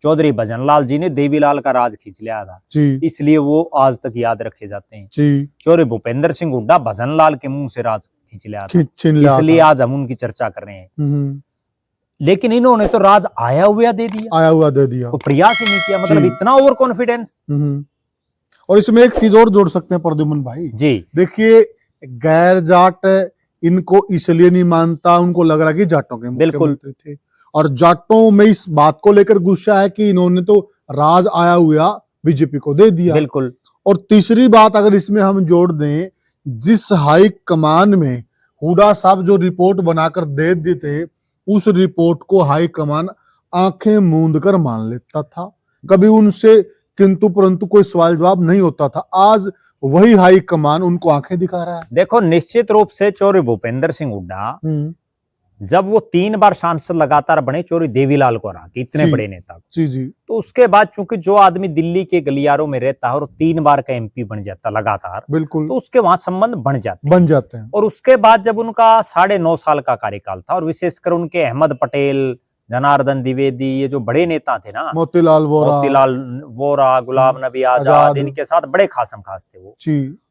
चौधरी भजनलाल जी ने देवीलाल का राज खींच लिया था, इसलिए वो आज तक याद रखे जाते हैं। चौधरी भूपेंद्र सिंह हुड्डा भजनलाल के मुंह से राज खींच लिया था, इसलिए आज हम उनकी चर्चा कर रहे हैं। लेकिन इन्होंने तो राज आया हुआ दे दिया, तो प्रयास ही नहीं किया, मतलब इतना ओवर कॉन्फिडेंस। और इसमें एक चीज और जोड़ सकते हैं प्रद्युमन भाई जी, देखिए गैर जाट इनको इसलिए नहीं मानता, उनको लग रहा कि जाटों के मुख्यमंत्री थे, और जाटों में इस बात को लेकर गुस्सा है कि इन्होंने तो राज आया हुआ बीजेपी को दे दिया। बिल्कुल। और तीसरी बात अगर इसमें हम जोड़ दें, जिस हाई कमान में हुड्डा साहब जो रिपोर्ट बनाकर दे देते, उस रिपोर्ट को हाई कमान आंखें मूंद कर मान लेता था, कभी उनसे किंतु परंतु कोई सवाल जवाब नहीं होता था। आज वही हाई कमान उनको आंखें दिखा रहा है। देखो निश्चित रूप से चौधरी भूपेंद्र सिंह हुड्डा जब वो 3 बार सांसद लगातार बने, चौधरी देवीलाल को हरा के, इतने बड़े नेता जी, तो उसके बाद चूंकि जो आदमी दिल्ली के गलियारों में रहता है और 3 बार का एमपी बन जाता लगातार, बिल्कुल, तो उसके वहां संबंध बन जाते हैं। और उसके बाद जब उनका 9.5 साल का कार्यकाल था, और विशेषकर उनके अहमद पटेल, जनार्दन द्विवेदी, ये जो बड़े नेता थे ना, मोतीलाल वोरा, गुलाम नबी आजाद, इनके साथ बड़े खासम खास थे वो।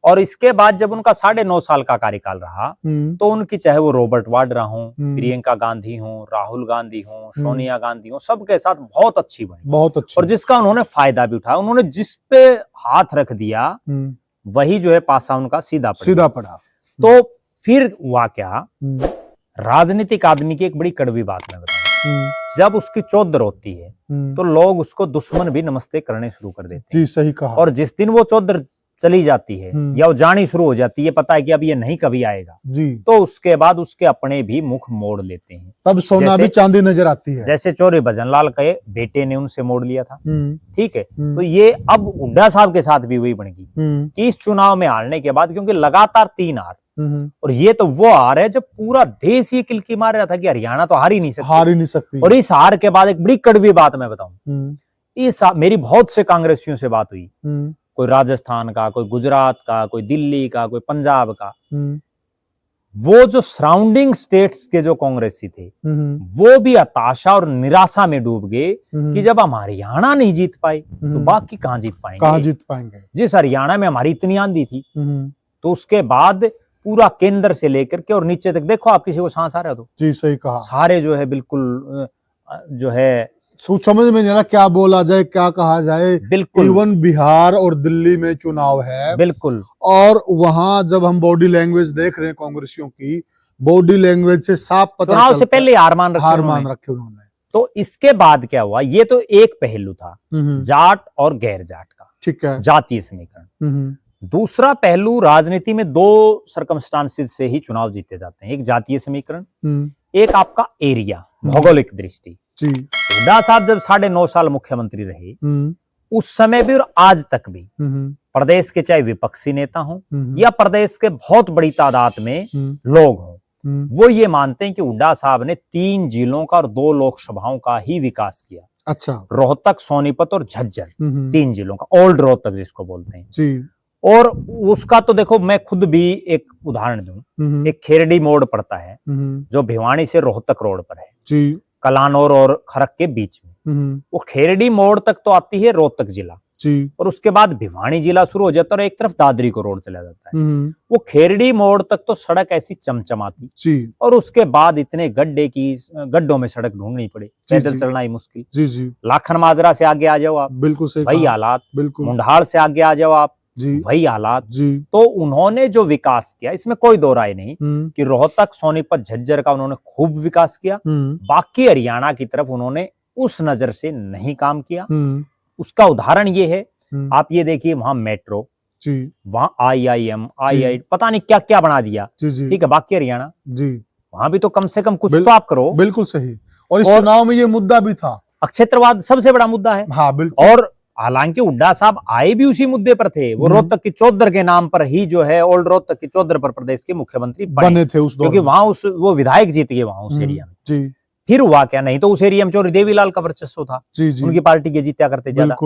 और इसके बाद जब उनका 9.5 साल का कार्यकाल रहा, तो उनकी चाहे वो रॉबर्ट वाड्रा हो, प्रियंका गांधी हो, राहुल गांधी हो, सोनिया गांधी हो, सबके साथ बहुत अच्छी बनी, बहुत अच्छी। और जिसका उन्होंने फायदा भी उठाया। उन्होंने जिस पे हाथ रख दिया वही जो है पासा उनका सीधा पड़ा। तो फिर हुआ क्या, राजनीतिक आदमी की एक बड़ी कड़वी बात मैं बताऊं, जब उसकी चौधर होती है तो लोग उसको दुश्मन भी नमस्ते करने शुरू कर देते हैं। जी, सही कहा। और जिस दिन वो चौधर चली जाती है या वो जानी शुरू हो जाती है, पता है कि अब ये नहीं कभी आएगा जी, तो उसके बाद उसके अपने भी मुख मोड़ लेते हैं, तब सोना भी चांदी नजर आती है। जैसे चौधरी भजनलाल के बेटे ने उनसे मोड़ लिया था, ठीक है। तो ये अब हुड्डा साहब के साथ भी वही बन गई कि इस चुनाव में हारने के बाद, क्योंकि लगातार 3 हार, और ये तो वो हार है जब पूरा देश ये किलकी मार रहा था कि हरियाणा तो हार ही नहीं सकती। और इस हार के बाद एक बड़ी कड़वी बात मैं बताऊं, इस मेरी बहुत से कांग्रेसियों से बात हुई, कोई राजस्थान का, कोई गुजरात का, कोई दिल्ली का, कोई पंजाब का, वो जो सराउंडिंग स्टेट्स के जो कांग्रेसी थे वो भी हताशा और निराशा में डूब गए कि जब हम हरियाणा नहीं जीत पाए तो बाकी कहां जीत पाएंगे। जिस हरियाणा में हमारी इतनी आंधी थी, तो उसके बाद पूरा केंद्र से लेकर के और नीचे तक देखो, आप किसी को सांस आ रहा तो जी, सही कहा, सारे जो है बिल्कुल जो है समझ में नहीं आ रहा क्या बोला जाए, क्या कहा जाए। बिल्कुल, इवन बिहार और दिल्ली में चुनाव है, बिल्कुल, और वहां जब हम बॉडी लैंग्वेज देख रहे हैं कांग्रेसियों की, बॉडी लैंग्वेज से साफ पता चुनाव से पहले हार मान रखे उन्होंने। तो इसके बाद क्या हुआ, ये तो एक पहलू था जाट और गैर जाट का, ठीक है, जातीय समीकरण। दूसरा पहलू, राजनीति में 2 सर्कमस्टांसेस से ही चुनाव जीते जाते हैं, एक जातीय समीकरण, एक आपका एरिया, भौगोलिक दृष्टि। हुड्डा साहब जब 9.5 साल मुख्यमंत्री रहे, उस समय भी और आज तक भी प्रदेश के चाहे विपक्षी नेता हों या प्रदेश के बहुत बड़ी तादाद में लोग हों, वो ये मानते हैं कि हुड्डा साहब ने 3 जिलों का और 2 लोकसभाओं का ही विकास किया। अच्छा, रोहतक, सोनीपत और झज्जर, 3 जिलों का, ओल्ड रोहतक जिसको बोलते हैं जी। और उसका तो देखो, मैं खुद भी एक उदाहरण दूं, एक खेरडी मोड़ पड़ता है जो भिवानी से रोहतक रोड पर है जी, कलानौर और खरक के बीच में। वो खेरडी मोड़ तक तो आती है रोहतक जिला जी, और उसके बाद भिवानी जिला शुरू हो जाता है और एक तरफ दादरी को रोड चला जाता है। वो खेरडी मोड़ तक तो सड़क ऐसी चमचमाती जी, और उसके बाद इतने गड्ढों में सड़क ढूंढनी पड़े, पैदल चलना ही मुश्किल जी जी। लाखन माजरा से आगे आ जाओ आप, बिल्कुल सही, वही हालात, बिल्कुल। मुंडाल से आगे आ जाओ आप जी, वही हालात जी। तो उन्होंने जो विकास किया, इसमें कोई दो राय नहीं कि रोहतक, सोनीपत, झज्जर का उन्होंने खूब विकास किया। बाकी हरियाणा की तरफ उन्होंने उस नजर से नहीं काम किया। उसका उदाहरण ये है, आप ये देखिए, वहां मेट्रो जी, वहां IIM, II, पता नहीं क्या क्या बना दिया, ठीक है। बाकी हरियाणा जी, वहां भी तो कम से कम कुछ तो आप करो। बिल्कुल सही। और इस चुनाव में ये मुद्दा भी था, क्षेत्रवाद सबसे बड़ा मुद्दा है। हाँ, बिल्कुल। और हालांकि हुड्डा साहब आए भी उसी मुद्दे पर थे, वो रोहतक की चौधर के नाम पर ही जो है ओल्ड रोहतक की चौधर पर प्रदेश के मुख्यमंत्री बने थे उस दौर क्योंकि में। वहां वो विधायक जीत गए वहां उस एरिया में। जी। फिर हुआ क्या, नहीं तो उस एरिया में चौधरी देवीलाल का वर्चस्व था, जी जी। उनकी पार्टी के जीत्या करते ज्यादा।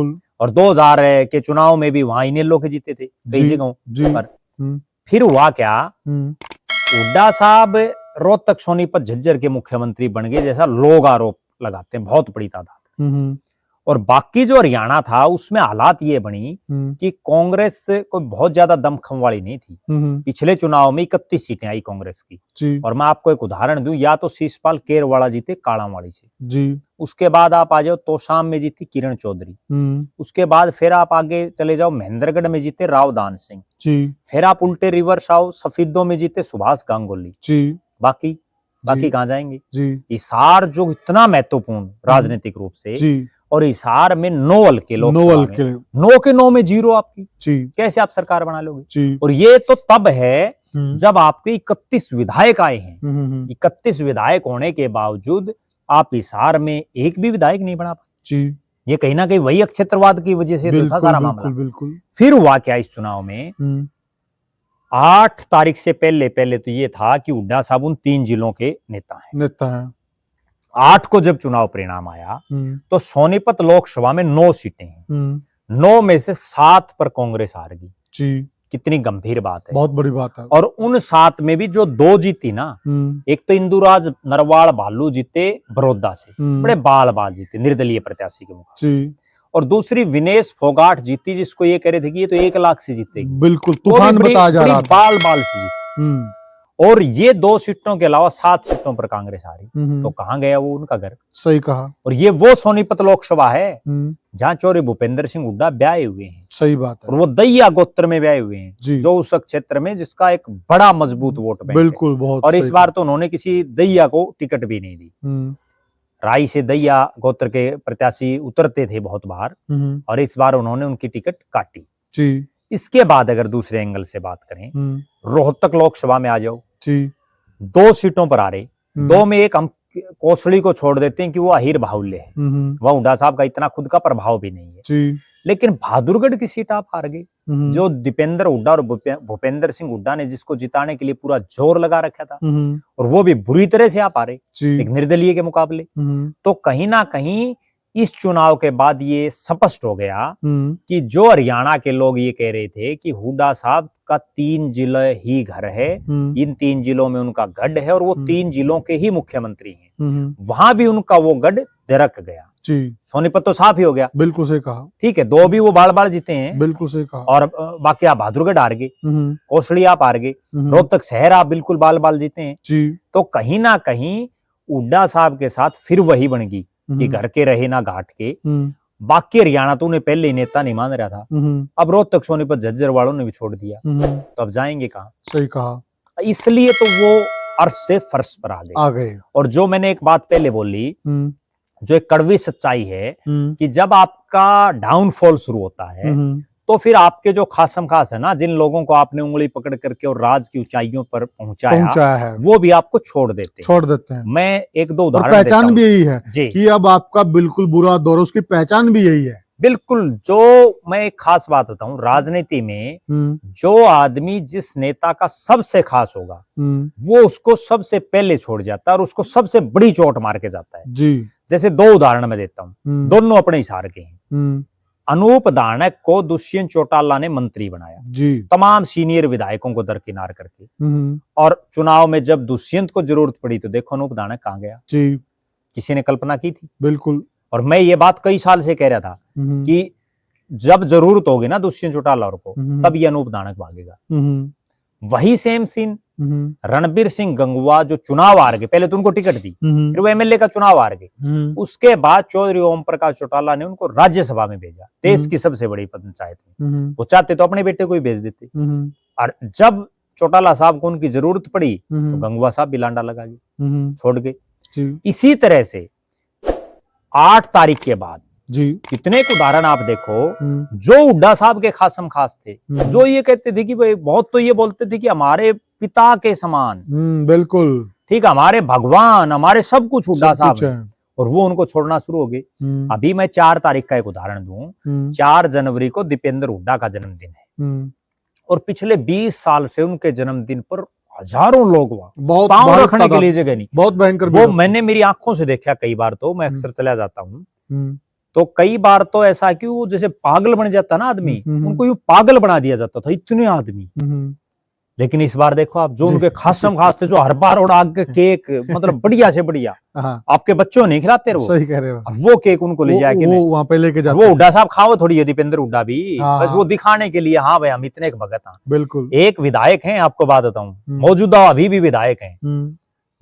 और 2000 के चुनाव में भी वहां इन्हीं लोग जीते थे कई जगहों पर। फिर हुआ क्या, हुड्डा साहब रोहतक सोनीपत झज्जर के मुख्यमंत्री बन गए जैसा लोग आरोप लगाते हैं, बहुत बड़ी तादाद। और बाकी जो हरियाणा था उसमें हालात ये बनी कि कांग्रेस कोई बहुत ज्यादा दमखम वाली नहीं थी। पिछले चुनाव में 31 सीटें आई कांग्रेस की। और मैं आपको एक उदाहरण दूं, या तो शीशपाल केरवाड़ा जीते कालावाड़ी से जी, उसके बाद आप आ जाओ तोशाम में जीती किरण चौधरी, उसके बाद फिर आप आगे चले जाओ महेंद्रगढ़ में जीते रावदान सिंह जी, फिर आप उल्टे रिवर्स आओ सफीदों में जीते सुभाष गांगुली जी, बाकी कहाँ जाएंगे जी। हिसार जो इतना महत्वपूर्ण राजनीतिक रूप से जी, और हिसार में 9 हल्के लोग, 9 के 9 में 0 आपकी जी, कैसे आप सरकार बना लोगे जी। और ये तो तब है जब आपके 31 विधायक आए हैं। 31 विधायक होने के बावजूद आप हिसार में एक भी विधायक नहीं बना पाए जी। ये कहीं ना कहीं वही अक्षेत्रवाद की वजह से तो था सारा मामला। बिल्कुल। फिर हुआ क्या इस चुनाव में, 8 तारीख से पहले तो ये था कि हुड्डा साहब उन 3 जिलों के नेता हैं। 8 को जब चुनाव परिणाम आया तो सोनीपत लोकसभा में 9 सीटें हैं, 9 में से 7 पर कांग्रेस हार गई जी। कितनी गंभीर बात है, बहुत बड़ी बात है। और उन 7 में भी जो 2 जीती ना, एक तो इंदुराज नरवाल भालू जीते बड़ौदा से, बड़े बाल जीते निर्दलीय प्रत्याशी के मुकाबले, और दूसरी विनेश फोगाट जीती जिसको ये कह रहे थे कि ये तो 1 लाख से जीतेगी, बिल्कुल तूफान बताया जा रहा था, बाल से जीती। और ये 2 सीटों के अलावा 7 सीटों पर कांग्रेस हारी। तो कहां गया वो उनका घर, सही कहा। और ये वो सोनीपत लोकसभा है जहां चौधरी भूपेंद्र सिंह हुड्डा ब्याहे हुए हैं, सही बात है। और वो दैया गोत्र में ब्याहे हुए हैं जो उस क्षेत्र में जिसका एक बड़ा मजबूत वोट बैंक, बिल्कुल बहुत। और इस बार तो उन्होंने किसी दैया को टिकट भी नहीं दी। राई से दैया गोत्र के प्रत्याशी उतरते थे बहुत बार, और इस बार उन्होंने उनकी टिकट काटी जी। इसके बाद अगर दूसरे एंगल से बात करें, रोहतक लोकसभा में आ जाओ जी, 2 सीटों पर आ रहे, 2 में एक हम कोसली को छोड़ देते हैं कि वो अहिर बाहुल्य है, वह हुड्डा साहब का इतना खुद का प्रभाव भी नहीं है जी। लेकिन बहादुरगढ़ की सीट आप हार गए, जो दीपेंद्र हुड्डा और भूपेंद्र सिंह हुड्डा ने जिसको जिताने के लिए पूरा जोर लगा रखा था, और वो भी बुरी तरह से आप हारे एक निर्दलीय के मुकाबले। तो कहीं ना कहीं इस चुनाव के बाद ये स्पष्ट हो गया कि जो हरियाणा के लोग ये कह रहे थे कि हुड्डा साहब का 3 जिले ही घर है, इन 3 जिलों में उनका गढ़ है और वो 3 जिलों के ही मुख्यमंत्री हैं, वहां भी उनका वो गढ़ दरक गया जी। सोनीपत तो साफ ही हो गया, बिल्कुल सही कहा। ठीक है, 2 भी वो बाल जीते हैं, बिल्कुल सही कहा। और बाकी आप बहादुरगढ़ हार गए, कोसली आप हार गए, रोहतक शहर आप बिल्कुल बाल जीते हैं जी। तो कहीं ना कहीं हुड्डा साहब के साथ फिर वही बन गई कि घर के रहे ना घाट के। बाकी हरियाणा तो उन्हें पहले ही नेता नहीं मान रहा था, अब रोहतक सोनीपत झज्जर वालों ने भी छोड़ दिया, तो अब जाएंगे कहाँ, सही कहा। इसलिए तो वो अर्श से फर्श पर आ गए। और जो मैंने एक बात पहले बोली, जो एक कड़वी सच्चाई है कि जब आपका डाउनफॉल शुरू होता है तो फिर आपके जो खासम खास है ना, जिन लोगों को आपने उंगली पकड़ करके और राज की ऊंचाइयों पर पहुंचाया है, वो भी आपको छोड़ देते हैं। मैं 1-2 उदाहरण पहचान भी यही है कि अब आपका बिल्कुल बुरा दौर, उसकी पहचान भी यही है। बिल्कुल। जो मैं एक खास बात बताऊं, राजनीति में जो आदमी जिस नेता का सबसे खास होगा वो उसको सबसे पहले छोड़ जाता है और उसको सबसे बड़ी चोट मार के जाता है जी। जैसे 2 उदाहरण मैं देता हूँ, दोनों अपने हिसार के हैं। अनूप दानक को दुष्यंत चौटाला ने मंत्री बनाया जी, तमाम सीनियर विधायकों को दरकिनार करके, और चुनाव में जब दुष्यंत को जरूरत पड़ी तो देखो अनूप दानक कहाँ गया जी। किसी ने कल्पना की थी? बिल्कुल। और मैं ये बात कई साल से कह रहा था कि जब जरूरत होगी ना दुष्यंत चौटाला को, तब ये अनूप दानक भागेगा। वही सेम सीन रणबीर सिंह गंगवा जो चुनाव हार गए, पहले तो उनको टिकट दी, फिर वो एमएलए का चुनाव हार गए, उसके बाद चौधरी ओम प्रकाश चौटाला ने उनको राज्यसभा में भेजा, देश की सबसे बड़ी पंचायत में। वो चाहते तो अपने बेटे को ही भेज देते, और जब चौटाला साहब को उनकी जरूरत पड़ी तो गंगवा साहब भी लांडा लगा गए, छोड़ गए। इसी तरह से 8 तारीख के बाद जी कितने उदाहरण आप देखो, जो हुड्डा साहब के खासम खास थे, जो ये कहते थे कि भाई, बहुत तो ये बोलते थे कि हमारे पिता के समान, बिल्कुल ठीक, हमारे भगवान, हमारे सब कुछ हुड्डा साहब, और वो उनको छोड़ना शुरू हो गए। अभी मैं 4 तारीख का एक उदाहरण दूं, 4 जनवरी को दीपेंद्र हुड्डा का जन्मदिन है और पिछले 20 साल से उनके जन्मदिन पर हजारों लोग वहां पांव रखने के लिए जगह नहीं, बहुत भयंकर। वो मैंने मेरी आंखों से देखा कई बार, तो मैं अक्सर चला जाता हूँ, तो कई बार तो ऐसा कि वो जैसे पागल बन जाता ना आदमी, उनको यूं पागल बना दिया जाता था, इतने आदमी। लेकिन इस बार देखो आप, जो उनके खासम खास थे, जो हर बार उड़ा के केक, मतलब बढ़िया से बढ़िया, आपके बच्चों नहीं खिलाते वो, सही कह रहे हो, वो केक उनको ले जाके वो वहां पे लेके जाते, वो हुड्डा साहब खाओ थोड़ी है, दीपेंद्र हुड्डा भी, बस वो दिखाने के लिए, हाँ भाई हम इतने एक भगत हैं। बिल्कुल। एक विधायक हैं, आपको बात बताऊं, मौजूदा अभी भी विधायक हैं,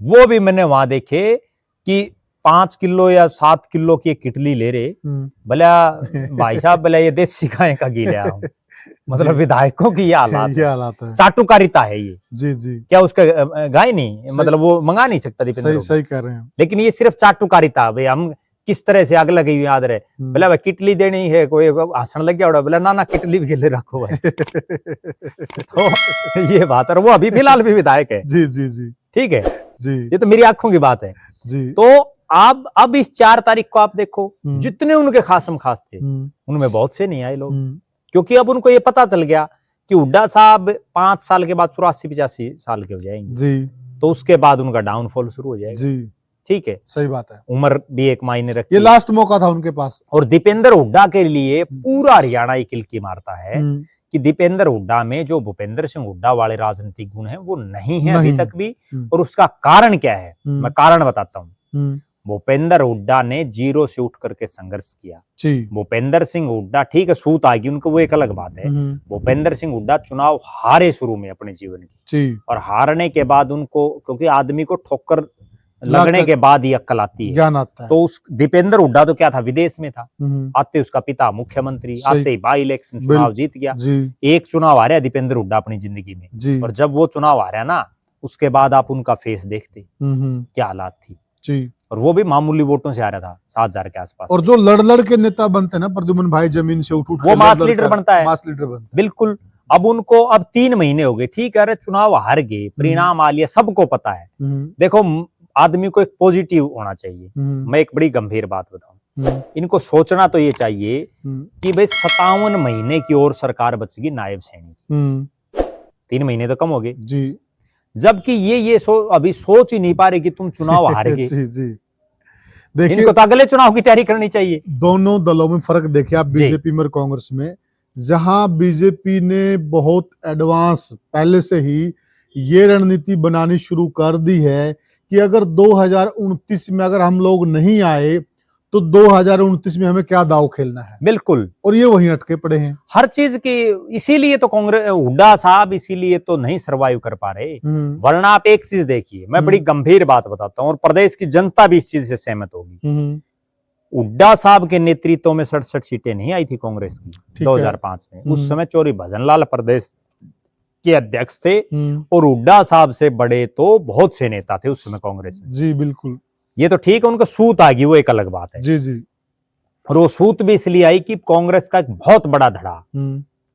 वो भी मैंने वहां देखे कि 5 किलो या 7 किलो की एक किटली ले रहे, भला भाई साहब, भला ये देसी गाय का घी ले आओ, मतलब विधायकों की ये हालात है, चाटुकारिता है ये। जी जी। क्या उसका गाय नहीं, मतलब वो मंगा नहीं सकता दीपेंद्र, सही कह रहे हैं, लेकिन ये सिर्फ चाटुकारिता, भाई हम किस तरह से आग लगी याद रहे, बोला भाई किटली देनी है, कोई हंसन लग गया, बोला ना किटली भी ले रखो भाई। तो ये बात है, वो अभी फिलहाल भी विधायक है। जी जी जी, ठीक है जी, ये तो मेरी आंखों की बात है जी। तो अब इस 4 तारीख को आप देखो, जितने उनके खासम खास थे उनमें बहुत से नहीं आए लोग, क्योंकि अब उनको ये पता चल गया कि हुड्डा साहब 5 साल के बाद 84-85 साल के हो जाएंगे जी, तो उसके बाद उनका डाउनफॉल शुरू हो जाएगा जी। ठीक है, सही बात है, उम्र भी एक मायने रखती है, ये लास्ट मौका था उनके पास। और दीपेंद्र हुड्डा के लिए पूरा हरियाणा एक किलकी मारता है कि दीपेंद्र हुड्डा में जो भूपेंद्र सिंह हुड्डा वाले राजनीतिक गुण हैं वो नहीं है अभी तक भी। और उसका कारण क्या है, मैं कारण बताता हूँ। भूपेंद्र हुड्डा ने 0 से उठ करके संघर्ष किया। भूपेंद्र सिंह हुड्डा, ठीक है सूत आ गई उनको, वो एक अलग बात है। भूपेंद्र सिंह हुड्डा चुनाव हारे शुरू में अपने जीवन की, और हारने के बाद उनको, क्योंकि आदमी को ठोकर लगने के बाद ही अक्ल आती है, ज्ञान आता है। तो उस दीपेंद्र हुड्डा तो क्या था, विदेश में था, आते उसका पिता मुख्यमंत्री, आते ही बाई इलेक्शन चुनाव जीत गया, एक चुनाव हारा दीपेंद्र हुड्डा अपनी जिंदगी में। और जब वो चुनाव हारा ना, उसके बाद आप उनका फेस देखते क्या हालात थी जी। और वो भी मामूली वोटों से आ रहा था, 7,000 के आसपास। और जो लड़ के नेता बनते हैं ना प्रद्युमन भाई, जमीन से उठ वो मास लीडर बनता है, मास लीडर बनता है, बिल्कुल। अब उनको अब 3 महीने हो गए, ठीक है, चुनाव हार गए, परिणाम आ लिया, सबको पता है। देखो आदमी को एक पॉजिटिव होना चाहिए। मैं एक बड़ी गंभीर बात बताऊं, इनको सोचना तो ये चाहिए कि भाई 57 महीने की और सरकार बचेगी नायब सैनिक, 3 महीने तो कम हो गए जी। जबकि ये अभी सोच ही नहीं पा रहे कि तुम चुनाव हारेंगे। जी जी, देखिए इनको तो अगले चुनाव की तैयारी करनी चाहिए। दोनों दलों में फर्क देखिए आप, बीजेपी में कांग्रेस में, जहां बीजेपी ने बहुत एडवांस पहले से ही ये रणनीति बनानी शुरू कर दी है कि अगर 2029 में अगर हम लोग नहीं आए तो 2029 में हमें क्या दाव खेलना है, बिल्कुल। और ये वहीं अटके पड़े हैं हर चीज की, इसीलिए तो कांग्रेस, हुड्डा साहब इसीलिए तो नहीं सरवाइव कर पा रहे। वरना आप एक चीज देखिए, मैं बड़ी गंभीर बात बताता हूँ और प्रदेश की जनता भी इस चीज से सहमत होगी। हुड्डा साहब के नेतृत्व में 67 सीटें नहीं आई थी कांग्रेस की 2005 में। उस समय चौधरी भजनलाल प्रदेश के अध्यक्ष थे, और हुड्डा साहब से बड़े तो बहुत से नेता थे उस समय कांग्रेस में जी। बिल्कुल, ये तो ठीक है, उनका सूत आ गई, वो एक अलग बात है जी जी। और वो सूत भी इसलिए आई कि कांग्रेस का एक बहुत बड़ा धड़ा,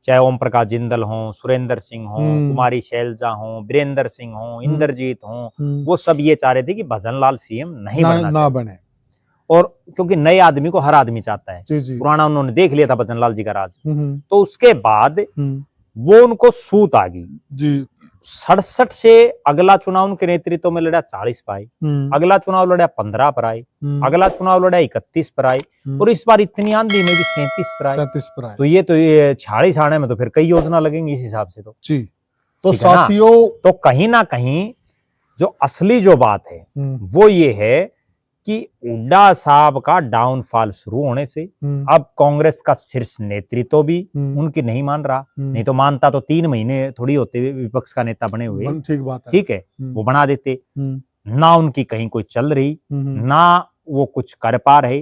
चाहे ओम प्रकाश जिंदल हो, सुरेंद्र सिंह हो, कुमारी शैलजा हो, वीरेंद्र सिंह हो, इंद्रजीत हो, वो सब ये चाह रहे थे कि भजनलाल सीएम नहीं ना बने। और क्योंकि नए आदमी को हर आदमी चाहता है जी जी। पुराना उन्होंने देख लिया था भजनलाल जी का राज, तो उसके बाद वो उनको सूत आ गई जी। 67 से अगला चुनाव उनके नेतृत्व में लड़ा 40 पर आई, अगला चुनाव लड़ा 15 पर आई, अगला चुनाव लड़ा 31 पर आई, और इस बार इतनी आंधी में भी 37 पर आई। तो ये 46 आने में तो फिर कई योजना लगेंगी इस हिसाब से तो जी। तो साथियों, तो कहीं ना कहीं जो असली जो बात है वो ये है कि हुड्डा साहब का डाउनफॉल शुरू होने से अब कांग्रेस का शीर्ष नेतृत्व भी उनकी नहीं मान रहा। नहीं तो मानता तो 3 महीने थोड़ी होते हुए विपक्ष का नेता बने हुए, ठीक बात है, ठीक है, वो बना देते। ना उनकी कहीं कोई चल रही, ना वो कुछ कर पा रहे।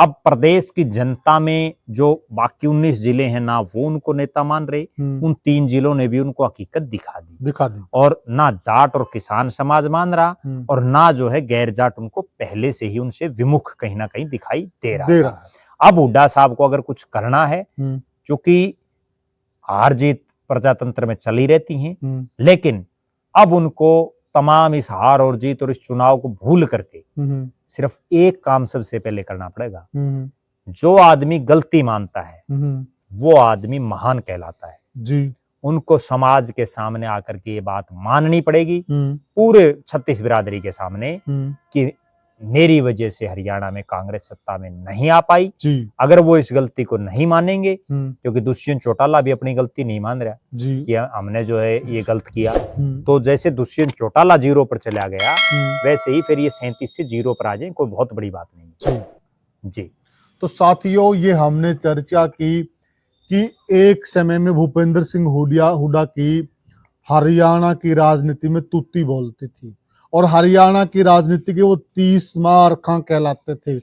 अब प्रदेश की जनता में जो बाकी 19 जिले हैं, ना वो उनको नेता मान रहे, उन 3 जिलों ने भी उनको हकीकत दिखा दी। और ना जाट और किसान समाज मान रहा, और ना जो है गैर जाट उनको पहले से ही उनसे विमुख कहीं ना कहीं दिखाई दे रहा है। अब हुड्डा साहब को अगर कुछ करना है, क्योंकि हार जीत प्रजातंत्र में चली रहती है, लेकिन अब उनको तमाम इस हार और जीत और इस चुनाव को भूल करके सिर्फ एक काम सबसे पहले करना पड़ेगा। जो आदमी गलती मानता है वो आदमी महान कहलाता है जी। उनको समाज के सामने आकर के ये बात माननी पड़ेगी, पूरे 36 बिरादरी के सामने, कि मेरी वजह से हरियाणा में कांग्रेस सत्ता में नहीं आ पाई जी। अगर वो इस गलती को नहीं मानेंगे, क्योंकि दुष्यंत चौटाला भी अपनी गलती नहीं मान रहा जी। कि हमने जो है ये गलत किया, तो जैसे दुष्यंत चौटाला 0 पर चला गया वैसे ही फिर ये 37 से 0 पर आ जाए, कोई बहुत बड़ी बात नहीं जी। तो साथियों, ये हमने चर्चा की कि एक समय में भूपेंद्र सिंह हुड्डा की हरियाणा की राजनीति में तूती बोलती थी और हरियाणा की राजनीति के वो 30 मारखा कहलाते थे।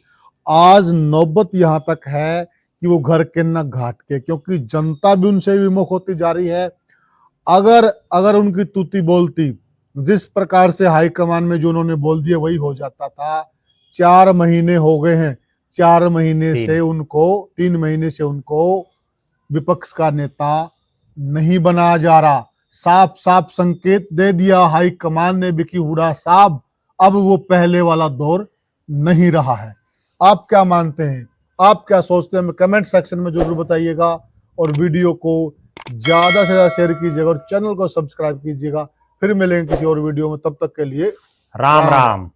आज नौबत यहाँ तक है कि वो घर के न घाट के, क्योंकि जनता भी उनसे विमुख होती जा रही है। अगर उनकी तूती बोलती, जिस प्रकार से हाईकमान में जो उन्होंने बोल दिया वही हो जाता था। 4 महीने हो गए हैं, 4 महीने से उनको 3 महीने से उनको विपक्ष का नेता नहीं बनाया जा रहा। साफ साफ संकेत दे दिया हाईकमान ने भी कि हुड्डा साहब अब वो पहले वाला दौर नहीं रहा है। आप क्या मानते हैं, आप क्या सोचते हैं, कमेंट सेक्शन में जरूर बताइएगा और वीडियो को ज्यादा से ज्यादा शेयर कीजिएगा और चैनल को सब्सक्राइब कीजिएगा। फिर मिलेंगे किसी और वीडियो में, तब तक के लिए राम राम।